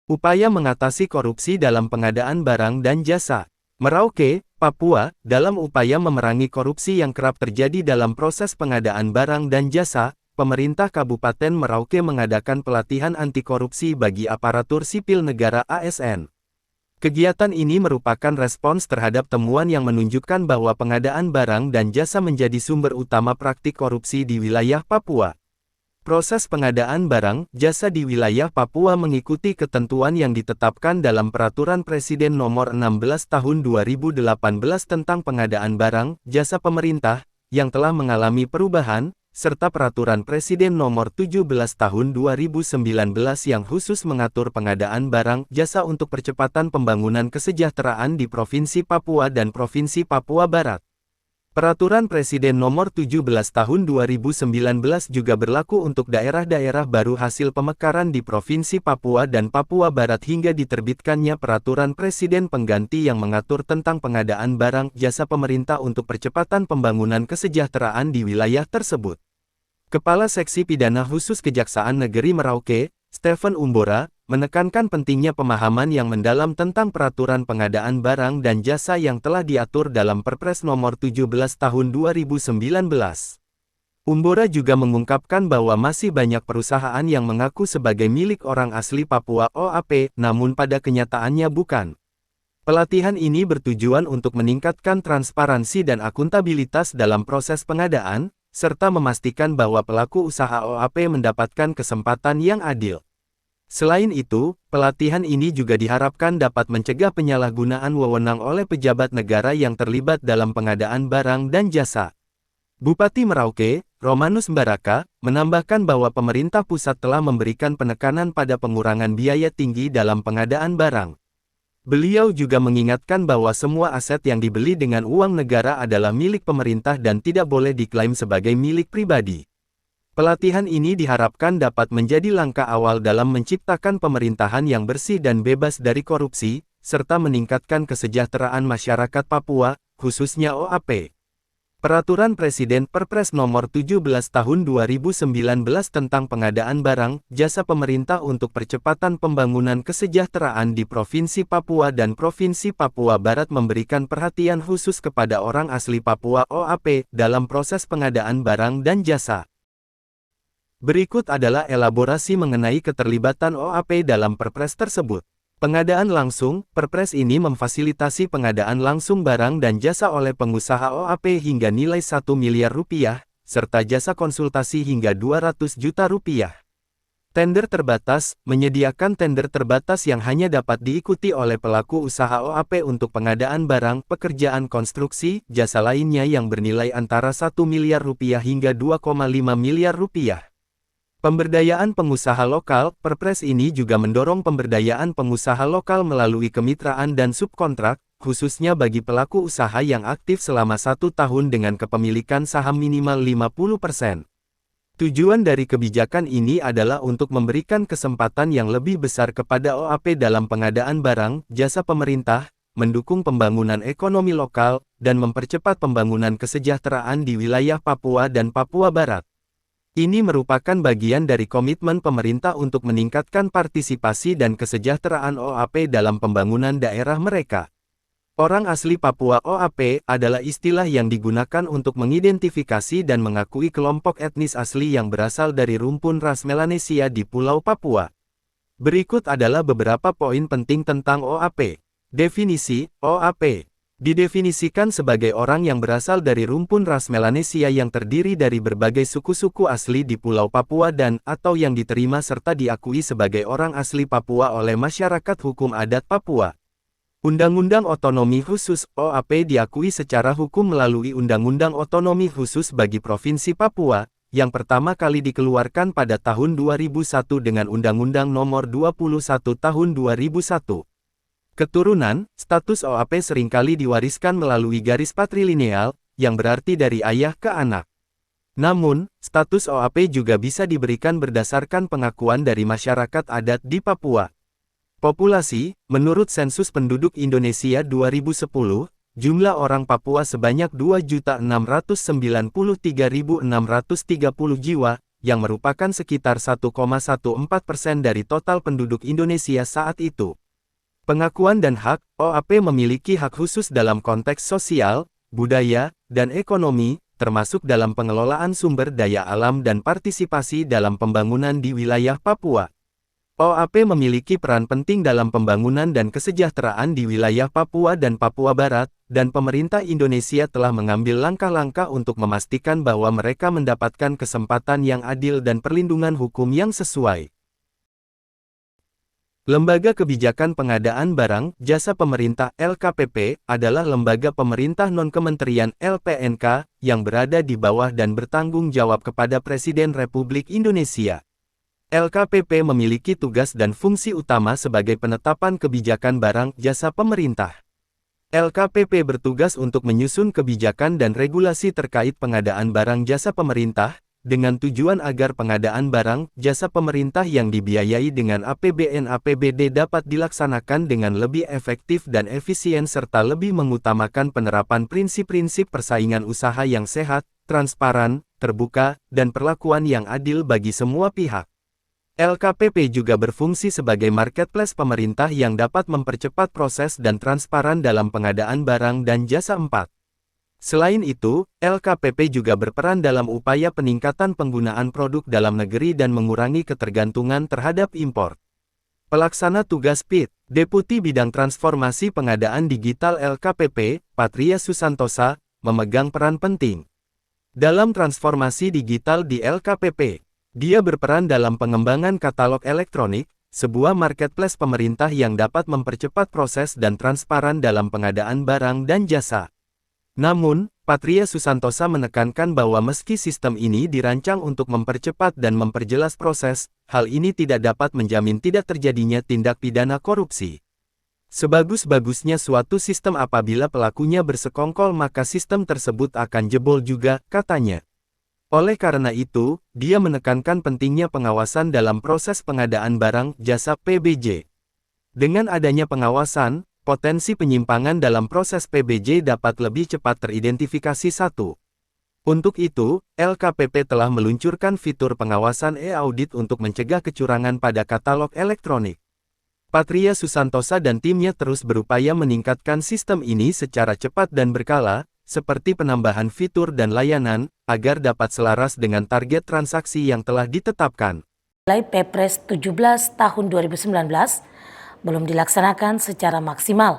Upaya mengatasi korupsi dalam pengadaan barang dan jasa. Merauke, Papua, dalam upaya memerangi korupsi yang kerap terjadi dalam proses pengadaan barang dan jasa, pemerintah Kabupaten Merauke mengadakan pelatihan anti korupsi bagi aparatur sipil negara ASN. Kegiatan ini merupakan respons terhadap temuan yang menunjukkan bahwa pengadaan barang dan jasa menjadi sumber utama praktik korupsi di wilayah Papua. Proses pengadaan barang, jasa di wilayah Papua mengikuti ketentuan yang ditetapkan dalam Peraturan Presiden Nomor 16 Tahun 2018 tentang pengadaan barang, jasa pemerintah, yang telah mengalami perubahan, serta Peraturan Presiden Nomor 17 Tahun 2019 yang khusus mengatur pengadaan barang, jasa untuk percepatan pembangunan kesejahteraan di Provinsi Papua dan Provinsi Papua Barat. Peraturan Presiden Nomor 17 Tahun 2019 juga berlaku untuk daerah-daerah baru hasil pemekaran di Provinsi Papua dan Papua Barat hingga diterbitkannya Peraturan Presiden pengganti yang mengatur tentang pengadaan barang jasa pemerintah untuk percepatan pembangunan kesejahteraan di wilayah tersebut. Kepala Seksi Pidana Khusus Kejaksaan Negeri Merauke, Stephen Umbora, menekankan pentingnya pemahaman yang mendalam tentang peraturan pengadaan barang dan jasa yang telah diatur dalam Perpres Nomor 17 Tahun 2019. Umbora juga mengungkapkan bahwa masih banyak perusahaan yang mengaku sebagai milik orang asli Papua OAP, namun pada kenyataannya bukan. Pelatihan ini bertujuan untuk meningkatkan transparansi dan akuntabilitas dalam proses pengadaan, serta memastikan bahwa pelaku usaha OAP mendapatkan kesempatan yang adil. Selain itu, pelatihan ini juga diharapkan dapat mencegah penyalahgunaan wewenang oleh pejabat negara yang terlibat dalam pengadaan barang dan jasa. Bupati Merauke, Romanus Mbaraka, menambahkan bahwa pemerintah pusat telah memberikan penekanan pada pengurangan biaya tinggi dalam pengadaan barang. Beliau juga mengingatkan bahwa semua aset yang dibeli dengan uang negara adalah milik pemerintah dan tidak boleh diklaim sebagai milik pribadi. Pelatihan ini diharapkan dapat menjadi langkah awal dalam menciptakan pemerintahan yang bersih dan bebas dari korupsi, serta meningkatkan kesejahteraan masyarakat Papua, khususnya OAP. Peraturan Presiden Perpres Nomor 17 Tahun 2019 tentang pengadaan barang, jasa pemerintah untuk percepatan pembangunan kesejahteraan di Provinsi Papua dan Provinsi Papua Barat memberikan perhatian khusus kepada orang asli Papua OAP dalam proses pengadaan barang dan jasa. Berikut adalah elaborasi mengenai keterlibatan OAP dalam Perpres tersebut. Pengadaan langsung, Perpres ini memfasilitasi pengadaan langsung barang dan jasa oleh pengusaha OAP hingga nilai 1 miliar rupiah, serta jasa konsultasi hingga 200 juta rupiah. Tender terbatas, menyediakan tender terbatas yang hanya dapat diikuti oleh pelaku usaha OAP untuk pengadaan barang, pekerjaan konstruksi, jasa lainnya yang bernilai antara 1 miliar rupiah hingga 2,5 miliar rupiah. Pemberdayaan pengusaha lokal, Perpres ini juga mendorong pemberdayaan pengusaha lokal melalui kemitraan dan subkontrak, khususnya bagi pelaku usaha yang aktif selama 1 tahun dengan kepemilikan saham minimal 50%. Tujuan dari kebijakan ini adalah untuk memberikan kesempatan yang lebih besar kepada OAP dalam pengadaan barang, jasa pemerintah, mendukung pembangunan ekonomi lokal, dan mempercepat pembangunan kesejahteraan di wilayah Papua dan Papua Barat. Ini merupakan bagian dari komitmen pemerintah untuk meningkatkan partisipasi dan kesejahteraan OAP dalam pembangunan daerah mereka. Orang asli Papua OAP adalah istilah yang digunakan untuk mengidentifikasi dan mengakui kelompok etnis asli yang berasal dari rumpun ras Melanesia di Pulau Papua. Berikut adalah beberapa poin penting tentang OAP. Definisi, OAP didefinisikan sebagai orang yang berasal dari rumpun ras Melanesia yang terdiri dari berbagai suku-suku asli di Pulau Papua dan atau yang diterima serta diakui sebagai orang asli Papua oleh masyarakat hukum adat Papua. Undang-Undang Otonomi Khusus OAP diakui secara hukum melalui Undang-Undang Otonomi Khusus bagi Provinsi Papua, yang pertama kali dikeluarkan pada tahun 2001 dengan Undang-Undang Nomor 21 Tahun 2001. Keturunan, status OAP seringkali diwariskan melalui garis patrilineal, yang berarti dari ayah ke anak. Namun, status OAP juga bisa diberikan berdasarkan pengakuan dari masyarakat adat di Papua. Populasi, menurut Sensus Penduduk Indonesia 2010, jumlah orang Papua sebanyak 2.693.630 jiwa, yang merupakan sekitar 1,14% dari total penduduk Indonesia saat itu. Pengakuan dan hak, OAP memiliki hak khusus dalam konteks sosial, budaya, dan ekonomi, termasuk dalam pengelolaan sumber daya alam dan partisipasi dalam pembangunan di wilayah Papua. OAP memiliki peran penting dalam pembangunan dan kesejahteraan di wilayah Papua dan Papua Barat, dan pemerintah Indonesia telah mengambil langkah-langkah untuk memastikan bahwa mereka mendapatkan kesempatan yang adil dan perlindungan hukum yang sesuai. Lembaga Kebijakan Pengadaan Barang Jasa Pemerintah (LKPP) adalah lembaga pemerintah non-kementerian (LPNK) yang berada di bawah dan bertanggung jawab kepada Presiden Republik Indonesia. LKPP memiliki tugas dan fungsi utama sebagai penetapan kebijakan barang jasa pemerintah. LKPP bertugas untuk menyusun kebijakan dan regulasi terkait pengadaan barang jasa pemerintah, dengan tujuan agar pengadaan barang jasa pemerintah yang dibiayai dengan APBN/APBD dapat dilaksanakan dengan lebih efektif dan efisien serta lebih mengutamakan penerapan prinsip-prinsip persaingan usaha yang sehat, transparan, terbuka, dan perlakuan yang adil bagi semua pihak. LKPP juga berfungsi sebagai marketplace pemerintah yang dapat mempercepat proses dan transparan dalam pengadaan barang dan jasa. Selain itu, LKPP juga berperan dalam upaya peningkatan penggunaan produk dalam negeri dan mengurangi ketergantungan terhadap impor. Pelaksana tugas PIT, Deputi Bidang Transformasi Pengadaan Digital LKPP, Patria Susantosa, memegang peran penting dalam transformasi digital di LKPP. Dia berperan dalam pengembangan katalog elektronik, sebuah marketplace pemerintah yang dapat mempercepat proses dan transparan dalam pengadaan barang dan jasa. Namun, Patria Susantosa menekankan bahwa meski sistem ini dirancang untuk mempercepat dan memperjelas proses, hal ini tidak dapat menjamin tidak terjadinya tindak pidana korupsi. Sebagus-bagusnya suatu sistem apabila pelakunya bersekongkol maka sistem tersebut akan jebol juga, katanya. Oleh karena itu, dia menekankan pentingnya pengawasan dalam proses pengadaan barang jasa PBJ. Dengan adanya pengawasan, potensi penyimpangan dalam proses PBJ dapat lebih cepat teridentifikasi. Untuk itu, LKPP telah meluncurkan fitur pengawasan e-audit untuk mencegah kecurangan pada katalog elektronik. Patria Susantosa dan timnya terus berupaya meningkatkan sistem ini secara cepat dan berkala, seperti penambahan fitur dan layanan, agar dapat selaras dengan target transaksi yang telah ditetapkan. Perpres 17 tahun 2019 belum dilaksanakan secara maksimal.